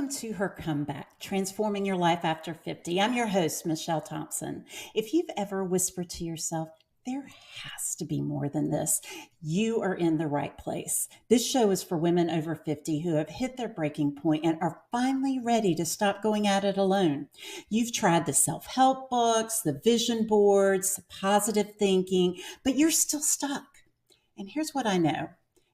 Welcome to Her Comeback, Transforming Your Life After 50. I'm your host, Michelle Thompson. If you've ever whispered to yourself, there has to be more than this, you are in the right place. This show is for women over 50 who have hit their breaking point and are finally ready to stop going at it alone. You've tried the self-help books, the vision boards, the positive thinking, but you're still stuck. And here's what I know.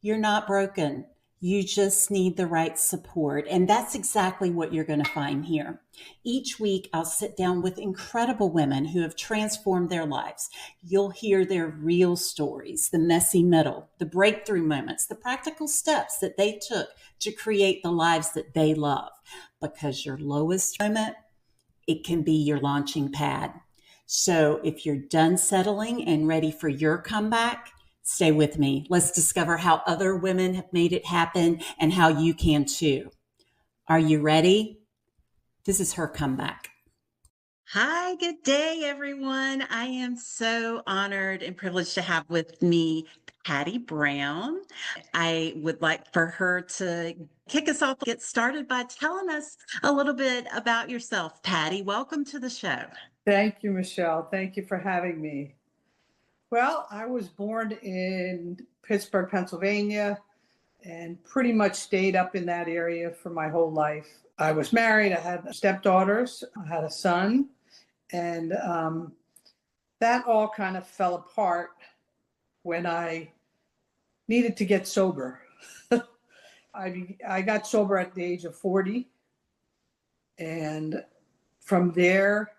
You're not broken. You just need the right support. And that's exactly what you're going to find here. Each week, I'll sit down with incredible women who have transformed their lives. You'll hear their real stories, the messy middle, the breakthrough moments, the practical steps that they took to create the lives that they love. Because your lowest moment, it can be your launching pad. So if you're done settling and ready for your comeback, stay with me. Let's discover how other women have made it happen and how you can too. Are you ready? This is Her Comeback. Hi, good day, everyone. I am so honored and privileged to have with me Patti Brown. I would like for her to kick us off, get started by telling us a little bit about yourself. Patti, welcome to the show. Thank you, Michelle. Thank you for having me. Well, I was born in Pittsburgh, Pennsylvania, and pretty much stayed up in that area for my whole life. I was married. I had stepdaughters. I had a son. And that all kind of fell apart when I needed to get sober. I got sober at the age of 40. And from there,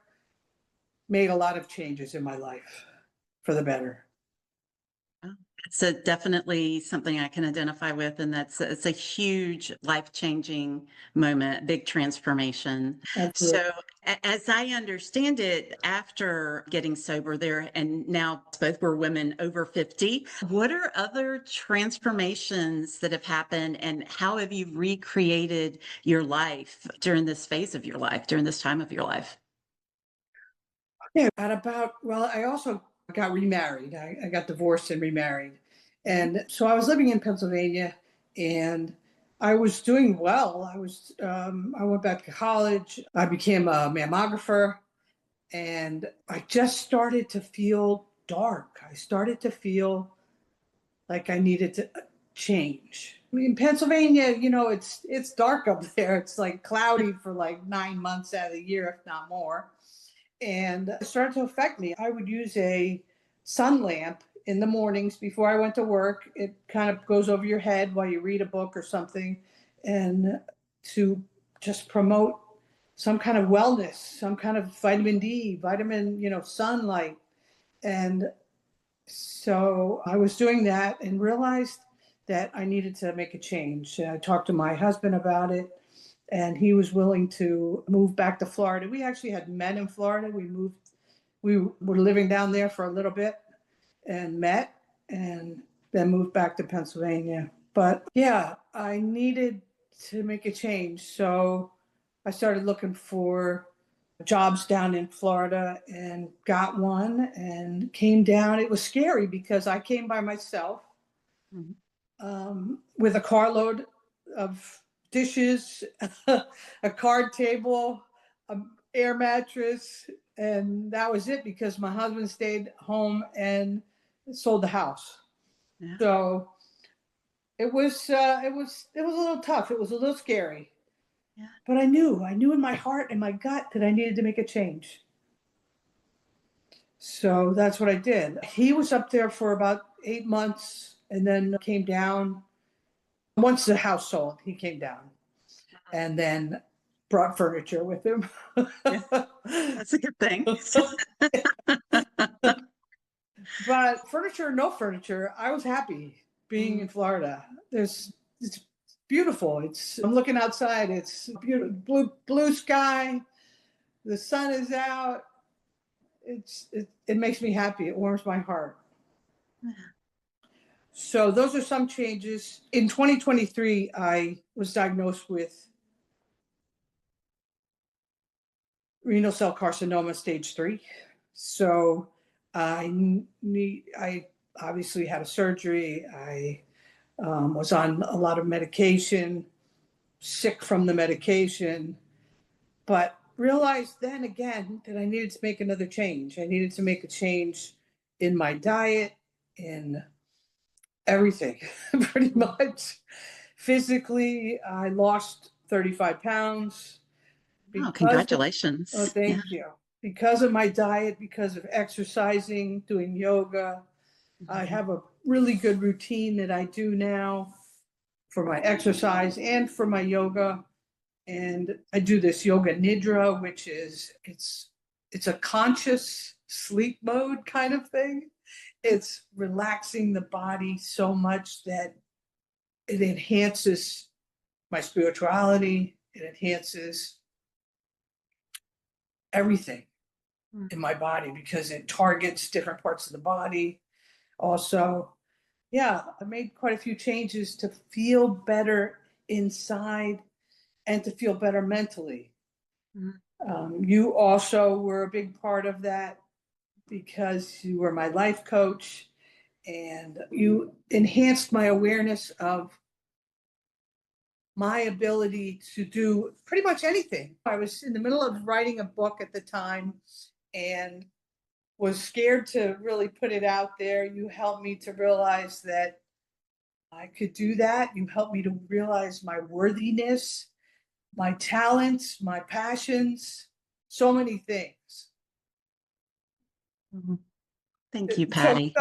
made a lot of changes in my life for the better. So definitely something I can identify with, and it's a huge life-changing moment, big transformation. Absolutely. So as I understand it, after getting sober there, and now both were women over 50, what are other transformations that have happened, and how have you recreated your life during this phase of your life, during this time of your life? Yeah, I also got remarried. I got divorced and remarried. And so I was living in Pennsylvania and I was doing well. I went back to college. I became a mammographer and I just started to feel dark. I started to feel like I needed to change. I mean, Pennsylvania, it's dark up there. It's like cloudy for like 9 months out of the year, if not more. And it started to affect me. I would use a sun lamp in the mornings before I went to work. It kind of goes over your head while you read a book or something, and to just promote some kind of wellness, some kind of vitamin D, sunlight. And so I was doing that and realized that I needed to make a change. I talked to my husband about it and he was willing to move back to Florida. We actually had met in Florida. We were living down there for a little bit and met and then moved back to Pennsylvania. But yeah, I needed to make a change. So I started looking for jobs down in Florida and got one and came down. It was scary because I came by myself with a carload of dishes, a card table, an air mattress, and that was it because my husband stayed home and sold the house. Yeah. So it was a little tough. It was a little scary. Yeah. But I knew in my heart and my gut that I needed to make a change. So that's what I did. He was up there for about 8 months and then came down. Once the house sold, he came down and then brought furniture with him. Yeah, that's a good thing. But furniture, no furniture, I was happy being in Florida. It's beautiful. I'm looking outside. It's beautiful, blue sky. The sun is out. It makes me happy. It warms my heart. So those are some changes. In 2023, I was diagnosed with renal cell carcinoma stage 3. So I obviously had a surgery. I was on a lot of medication. sick from the medication, but realized then again that I needed to make another change. I needed to make a change in my diet, in everything, pretty much. Physically, I lost 35 pounds Oh, because of, oh, congratulations. Yeah. thank you. Because of my diet, because of exercising, doing yoga. I Mhm. have a really good routine that I do now for my exercise and for my yoga. And I do this yoga nidra, which is it's a conscious sleep mode kind of thing. It's relaxing the body so much that it enhances my spirituality. It enhances everything Mm. in my body because it targets different parts of the body. Also, yeah, I made quite a few changes to feel better inside and to feel better mentally. Mm. You also were a big part of that because you were my life coach and you enhanced my awareness of my ability to do pretty much anything. I was in the middle of writing a book at the time and was scared to really put it out there. You helped me to realize that I could do that. You helped me to realize my worthiness, my talents, my passions, so many things. Mhm. Thank you, So, Patty.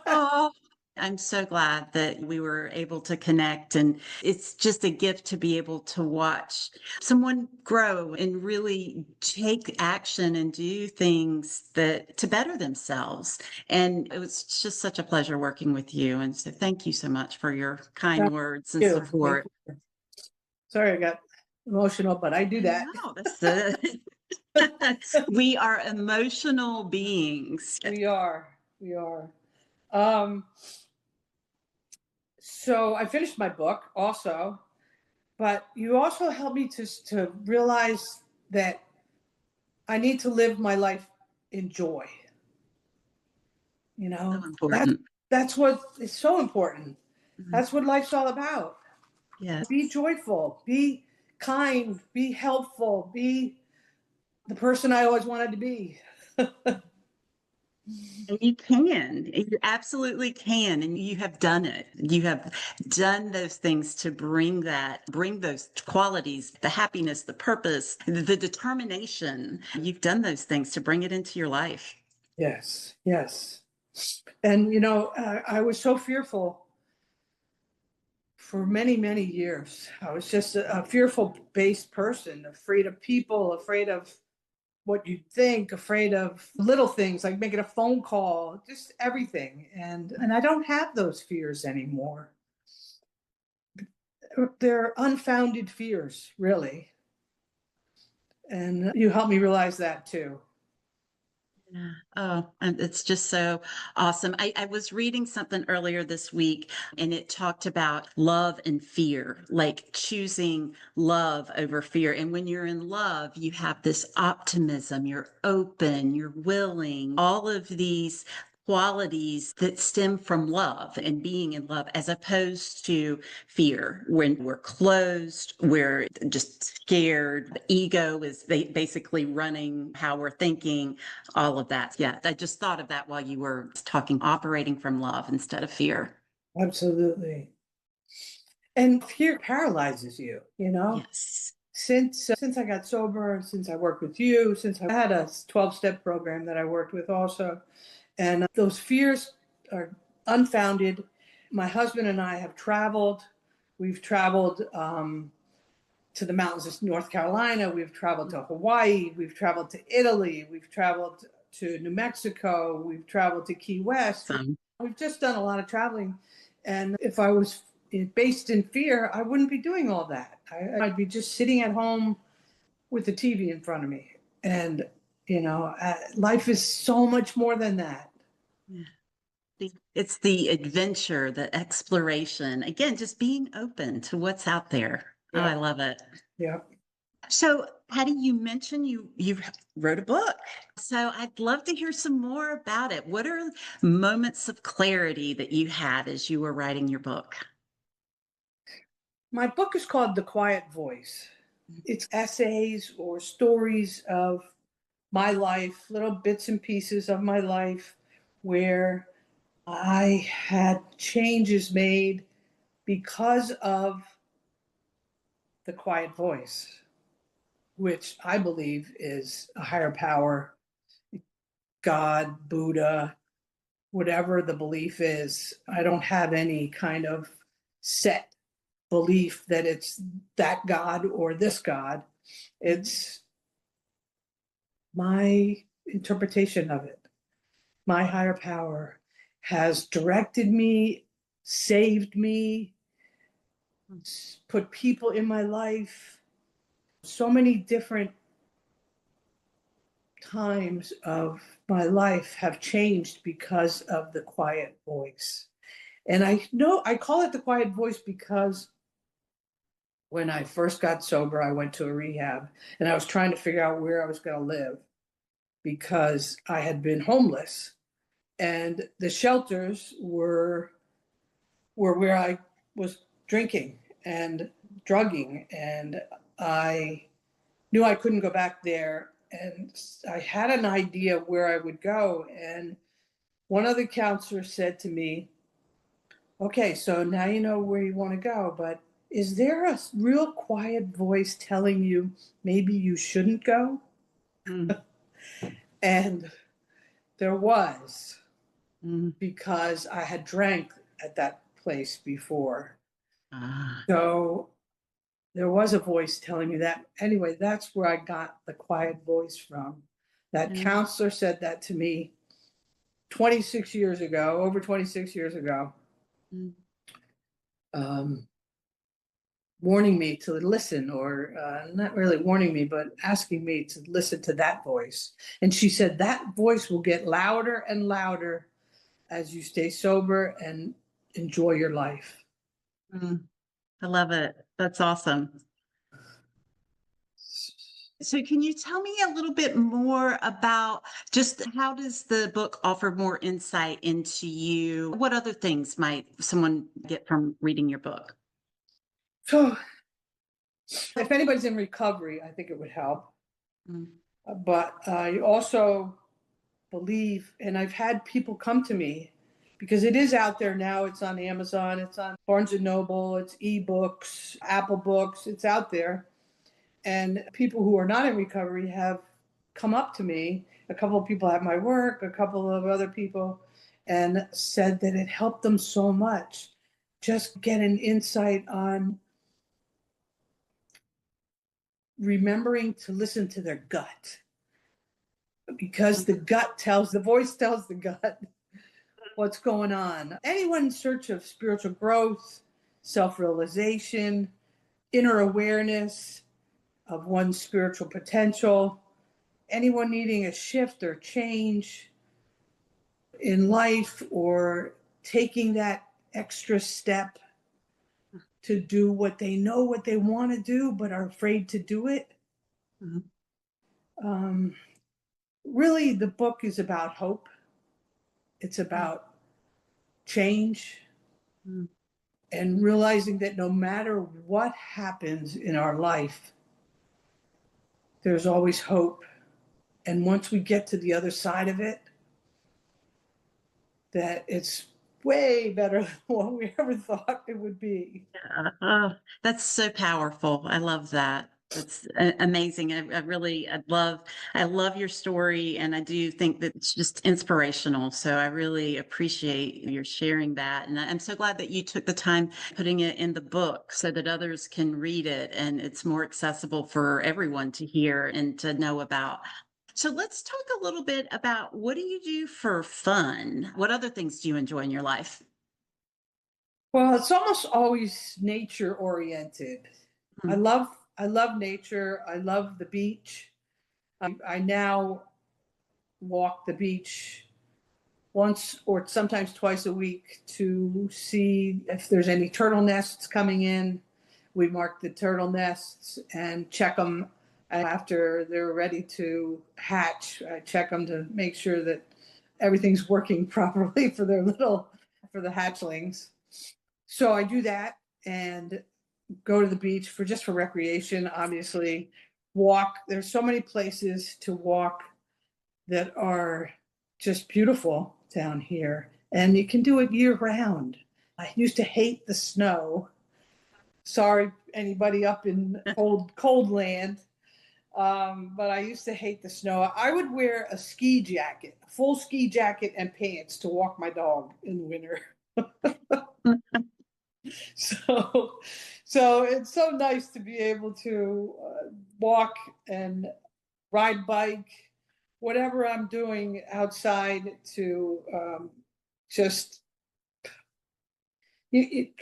Oh, I'm so glad that we were able to connect. And it's just a gift to be able to watch someone grow and really take action and do things that to better themselves. And it was just such a pleasure working with you. And so thank you so much for your kind thank words and you. Thank support. you. Sorry, I got emotional, but I do that. No, that's we are emotional beings. We are. We are. Um, so I finished my book also, but you also helped me to realize that I need to live my life in joy. You So know, important. that's what is so important. Mhm. That's what life's all about. Be Yes. joyful, be kind, be helpful, be the person I always wanted to be. And you can. You absolutely can. And you have done it. You have done those things to bring those qualities, the happiness, the purpose, the determination. You've done those things to bring it into your life. Yes, yes. And, you know, I was so fearful for many, many years. I was just a fearful based person, afraid of people, afraid of what you think, afraid of little things like making a phone call, just everything. And I don't have those fears anymore. They're unfounded fears, really. And you helped me realize that too. Yeah. Oh, and it's just so awesome. I was reading something earlier this week and it talked about love and fear, like choosing love over fear. And when you're in love, you have this optimism, you're open, you're willing, all of these qualities that stem from love and being in love, as opposed to fear. When we're closed, we're just scared. The ego is basically running how we're thinking, all of that. Yeah, I just thought of that while you were talking, operating from love instead of fear. Absolutely. And fear paralyzes you, you know? Yes. Since I got sober, since I worked with you, since I had a 12-step program that I worked with also, and those fears are unfounded. My husband and I have traveled. We've traveled to the mountains of North Carolina. We've traveled to Hawaii. We've traveled to Italy. We've traveled to New Mexico. We've traveled to Key West. Awesome. We've just done a lot of traveling. And if I was based in fear, I wouldn't be doing all that. I'd be just sitting at home with the TV in front of me. And, you know, life is so much more than that. Yeah. It's the adventure, the exploration. Again, just being open to what's out there. Oh, Yeah. I love it. Yeah. So, Patty, you mentioned you wrote a book. So, I'd love to hear some more about it. What are moments of clarity that you had as you were writing your book? My book is called The Quiet Voice. It's essays or stories of my life, little bits and pieces of my life where I had changes made because of the quiet voice, which I believe is a higher power, God, Buddha, whatever the belief is. I don't have any kind of set belief that it's that God or this God. It's my interpretation of it. My higher power has directed me, saved me, put people in my life. So many different times of my life have changed because of the quiet voice. And I know I call it the quiet voice because when I first got sober, I went to a rehab and I was trying to figure out where I was going to live because I had been homeless. And the shelters were where I was drinking and drugging. And I knew I couldn't go back there. And I had an idea of where I would go. And one of the counselors said to me, okay, so now you know where you want to go, but is there a real quiet voice telling you maybe you shouldn't go? Mm. And there was, Mm. because I had drank at that place before. Ah. So there was a voice telling me that. Anyway, that's where I got the quiet voice from. That Mm. counselor said that to me 26 years ago, over 26 years ago, Mm. um, warning me to listen, or not really warning me, but asking me to listen to that voice. And she said that voice will get louder and louder as you stay sober and enjoy your life. Mm. I love it. That's awesome. So can you tell me a little bit more about just how does the book offer more insight into you? What other things might someone get from reading your book? So if anybody's in recovery, I think it would help. Mm. But I also believe, and I've had people come to me because it is out there now. It's on Amazon, it's on Barnes and Noble, it's ebooks, Apple Books, it's out there. And people who are not in recovery have come up to me. A couple of people at my work, a couple of other people, and said that it helped them so much. Just get an insight on remembering to listen to their gut, because the voice tells the gut what's going on. Anyone in search of spiritual growth, self-realization, inner awareness of one's spiritual potential, anyone needing a shift or change in life, or taking that extra step to do what they know what they want to do but are afraid to do it. Mhm. Um, Really, the book is about hope. It's about change Mm. and realizing that no matter what happens in our life, there's always hope. And once we get to the other side of it, that it's way better than what we ever thought it would be. Oh, that's so powerful. I love that. That's amazing. I really, I love your story, and I do think that it's just inspirational. So I really appreciate your sharing that, and I'm so glad that you took the time putting it in the book so that others can read it, and it's more accessible for everyone to hear and to know about. So let's talk a little bit about what do you do for fun? What other things do you enjoy in your life? Well, it's almost always nature oriented. I Mm. love I love nature. I love the beach. I now walk the beach once or sometimes twice a week to see if there's any turtle nests coming in. We mark the turtle nests and check them after they're ready to hatch. I check them to make sure that everything's working properly for the hatchlings. So I do that, and go to the beach for recreation, obviously. Walk. There's so many places to walk that are just beautiful down here, and you can do it year round. I used to hate the snow. Sorry, anybody up in cold land. But I used to hate the snow. I would wear a ski jacket, a full ski jacket and pants to walk my dog in the winter. So, so it's so nice to be able to walk and ride bike, whatever I'm doing outside to just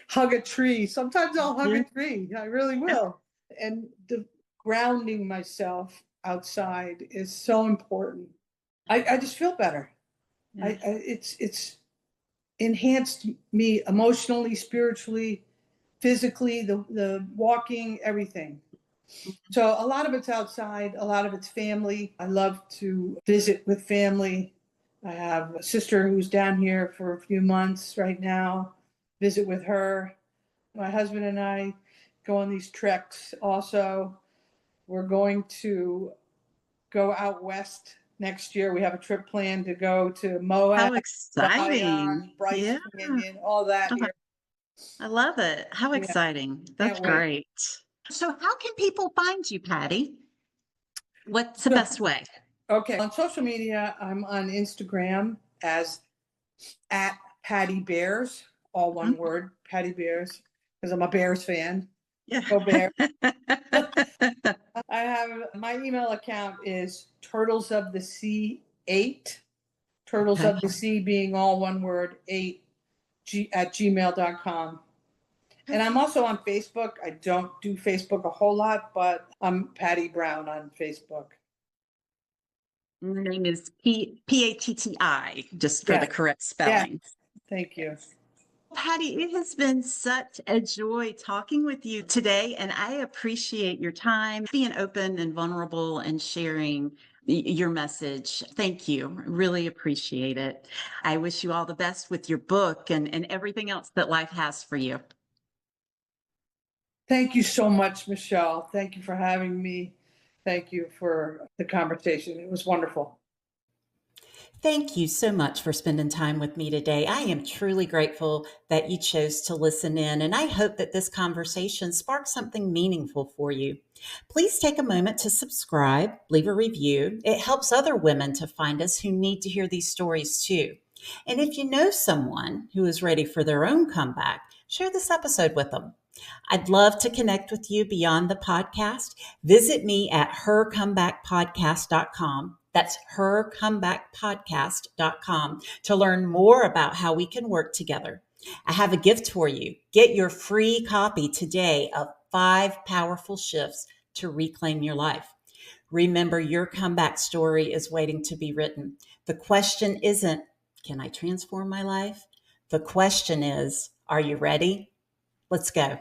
hug a tree. Sometimes I'll hug a tree. I really will. And the grounding myself outside is so important. I just feel better. Yeah. It's enhanced me emotionally, spiritually, physically, the walking, everything. So a lot of it's outside, a lot of it's family. I love to visit with family. I have a sister who's down here for a few months right now, visit with her. My husband and I go on these treks also. We're going to go out west next year. We have a trip planned to go to Moab. How exciting. Zion, Bryce Canyon, all that here. I love it. How exciting. That's great. So how can people find you, Patti? What's the best way? Okay. On social media, I'm on Instagram as @PattiBears, all one word, Patti Bears, because I'm a Bears fan. Yeah. Go Bears. I have my email account is turtlesofthesea8, turtles of the sea being all one word, 8 @gmail.com. And I'm also on Facebook. I don't do Facebook a whole lot, but I'm Patti Brown on Facebook. Your name is Patti, just for the correct spelling. Yes. Thank you. Patti, it has been such a joy talking with you today, and I appreciate your time, being open and vulnerable and sharing your message. Thank you. Really appreciate it. I wish you all the best with your book and everything else that life has for you. Thank you so much, Michelle. Thank you for having me. Thank you for the conversation. It was wonderful. Thank you so much for spending time with me today. I am truly grateful that you chose to listen in, and I hope that this conversation sparked something meaningful for you. Please take a moment to subscribe, leave a review. It helps other women to find us who need to hear these stories too. And if you know someone who is ready for their own comeback, share this episode with them. I'd love to connect with you beyond the podcast. Visit me at hercomebackpodcast.com. That's hercomebackpodcast.com to learn more about how we can work together. I have a gift for you. Get your free copy today of 5 powerful shifts to reclaim your life. Remember, your comeback story is waiting to be written. The question isn't, can I transform my life? The question is, are you ready? Let's go.